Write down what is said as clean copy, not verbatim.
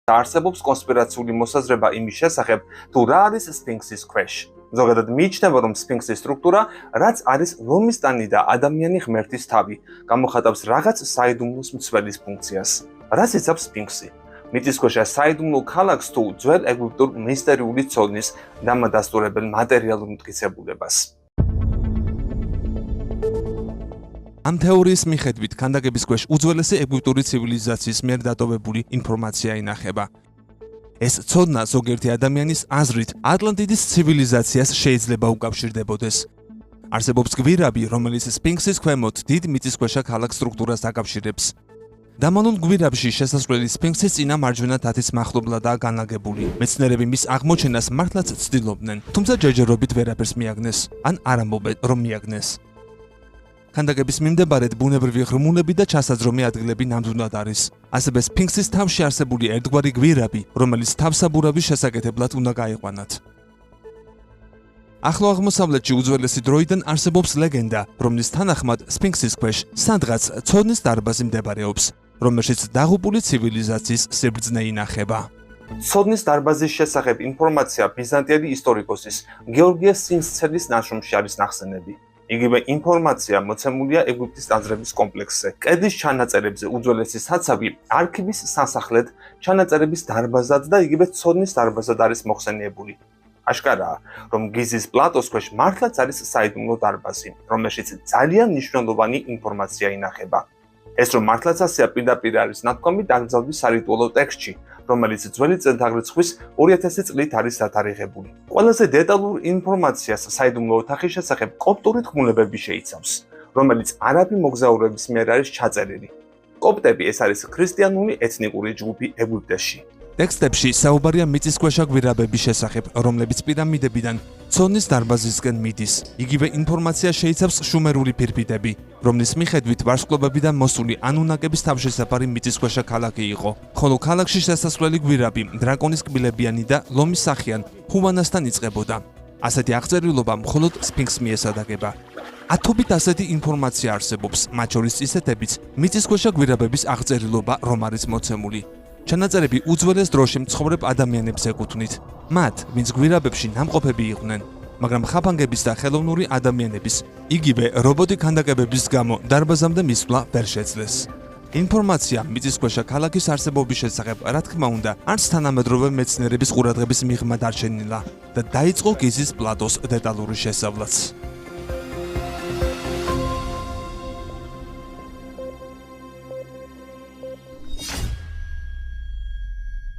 არსებობს კონსპირაციული მოსაზრება იმის შესახებ, თუ რა არის სფინქსის ქვეშ. ზოგადად მიიჩნევა, რომ სფინქსის სტრუქტურა, რაც არის ლომის ტანი და ადამიანი ღმერთის თავი, გამოხატავს რაღაც საიდუმლოს მცველის ფუნქციას. რას იცავს სფინქსი? მიწისქვეშა საიდუმლო ქალაქს თუ ძველ ეგვიპტურ მისტერიული ცოდნის დამადასტურებელ მატერიალურ მტკიცებულებას. ამ თეორიის მიხედვით ქანდაკების ქვეშ უძველესი ეგვიპტური ცივილიზაციის მიერ დატოვებული ინფორმაცია ინახება. ეს ცოდნა ზოგიერთი ადამიანის აზრით ატლანტიდის ცივილიზაციას შეიძლება უკავშირდებოდეს. არსებობს გვირაბი, რომელიც სფინქსის ქვემოთ დიდ მიწისქვეშა ქალაქ სტრუქტურას აკავშირებს. დამალულ გვირაბში შესასვლელი სფინქსის წინა მარჯვენა თათის მახლობლადაა განლაგებული. მეცნიერები მის აღმოჩენას მართლაც ცდილობდნენ, თუმცა ჯერჯერობით ვერაფერს მიაგნეს, ან არ ამბობენ, რომ მიაგნეს. ქანდაკების მიმდებარედ ბუნებრივი ღრმულები და ჩასაძრომი ადგილები ნამდვილად არის. ასევე სფინქსის თავში არსებული ერთგვარი გვირაბი, რომელიც თავსაბურავის შესაკეთებლად უნდა გაიყვანათ. ახლო აღმოსავლეთში უძველესი დროიდან არსებობს ლეგენდა, რომლის თანახმად სფინქსის ქვეშ სადღაც ცოდნის დარბაზი მდებარეობს, რომელშიც დაღუპული ცივილიზაციის სიბრძნე ინახება. ცოდნის დარბაზის შესახებ ინფორმაცია ბიზანტიელი ისტორიკოსის გეორგიე სინსცელის ნაშრომში არის ნახსენები. იგივე ინფორმაცია მოცემულია ეგვიპტის ტაძრების კომპლექსზე. კედის ჩანაწერებზე უძველესი საცავი არქივის სასახლედ, ჩანაწერების დარბაზად და იგივე ცოდნის დარბაზად არის მოხსენიებული. აშკარაა, რომ გიზის პლატოს ქვეშ მართლაც არის საიდუმლო დარბაზი, რომელშიც ძალიან მნიშვნელოვანი ინფორმაცია ინახება. ეს რომ მართლაც ასეა პირდაპირ არის ნათქვამი დაკრძალვის სარიტუალო ტექსტში, რომელიც ძველი წელთაღრიცხვის 2000 წლით არის დათარიღებული. ყველაზე დეტალურ ინფორმაციას საიდუმლო ოთახის შესახებ კოპტური თქმულებები შეიცავს, რომელიც არაბი მოგზაურების მიერ არის ჩაწერილი. კოპტები ეს არის ქრისტიანული ეთნიკური ჯგუფი ეგვიპტეში. ტექსტებში საუბარია მიწისქვეშა გვირაბების შესახებ, რომლებიც პირამიდებიდან ცოდნის დარბაზისკენ მიდის. იგივე ინფორმაცია შეიცავს შუმერული ფირფიტები, რომლის მიხედვით ვარსკვლავებიდან მოსული ანუნაკების თავშესაფარი მიწისქვეშა ქალაქი იყო, ხოლო ქალაქში შესასვლელი გვირაბი დრაკონის კბილებიანი და ლომის სახიან ჰუვანასთან იწყებოდა. ასეთი აღწერილობა მხოლოდ სფინქსს მიესადაგება. ათობით ასეთი ინფორმაცია არსებობს, მათ შორის ისეთებიც, მიწისქვეშა გვირაბების აღწერილობა რომ არის მოცემული. ჩანაწერები უძველეს დროში მცხოვრებ ადამიანებს ეკუთვნით. მათ, ვინც გვირაბებში ნამყოფები იყვნენ, მაგრამ ხაფანგების და ხელოვნური ადამიანების, იგივე რობოტი ქანდაკებების გამო დარბაზამდე მისვლა ვერ შეძლეს. ინფორმაცია მიწისქვეშა ქალაქის არსებობის შესახებ, რა თქმა უნდა, არც თანამედროვე მეცნიერების ყურადღების მიღმა დარჩენილა და დაიწყო გიზის პლატოს დეტალური შესწავლაც.